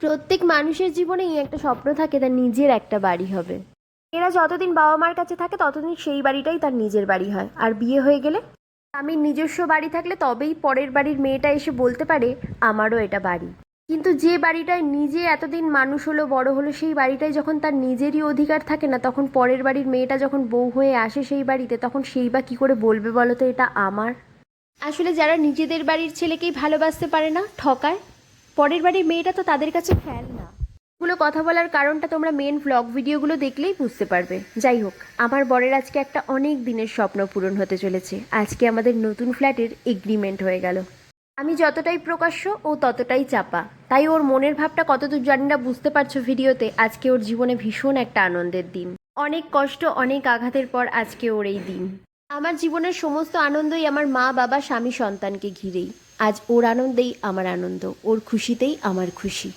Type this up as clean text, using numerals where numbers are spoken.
প্রত্যেক মানুষের জীবনেই একটা স্বপ্ন থাকে তার নিজের একটা বাড়ি হবে। এরা যতদিন বাবা মার কাছে থাকে ততদিন সেই বাড়িটাই তার নিজের বাড়ি হয়, আর বিয়ে হয়ে গেলে স্বামীর নিজস্ব বাড়ি থাকলে তবেই পরের বাড়ির মেয়েটা এসে বলতে পারে আমারও এটা বাড়ি। কিন্তু যে বাড়িটায় নিজে এতদিন মানুষ হলো বড় হলো সেই বাড়িটায় যখন তার নিজেরই অধিকার থাকে না, তখন পরের বাড়ির মেয়েটা যখন বউ হয়ে আসে সেই বাড়িতে, তখন সেই বা কী করে বলবে বলো তো এটা আমার। আসলে যারা নিজেদের বাড়ির ছেলেকেই ভালোবাসতে পারে না, ঠকায়, পরের বাড়ির মেয়েটা তো তাদের কাছে ফেল না। এগুলো কথা বলার কারণটা তোমরা মেন ভ্লগ ভিডিওগুলো দেখলেই বুঝতে পারবে। যাই হোক, আমার বরের আজকে একটা অনেক দিনের স্বপ্ন পূরণ হতে চলেছে। আজকে আমাদের নতুন ফ্ল্যাটের এগ্রিমেন্ট হয়ে গেল। আমি যতটাই প্রকাশ্য ও ততটাই চাপা, তাই ওর মনের ভাবটা কতদূর জানি না, বুঝতে পারছো ভিডিওতে। আজকে ওর জীবনে ভীষণ একটা আনন্দের দিন। অনেক কষ্ট অনেক আঘাতের পর আজকে ওর এই দিন। আমার জীবনের সমস্ত আনন্দই আমার মা বাবা স্বামী সন্তানকে ঘিরেই। আজ ওর আনন্দেই আমার আনন্দ, ওর খুশিতেই আমার খুশি।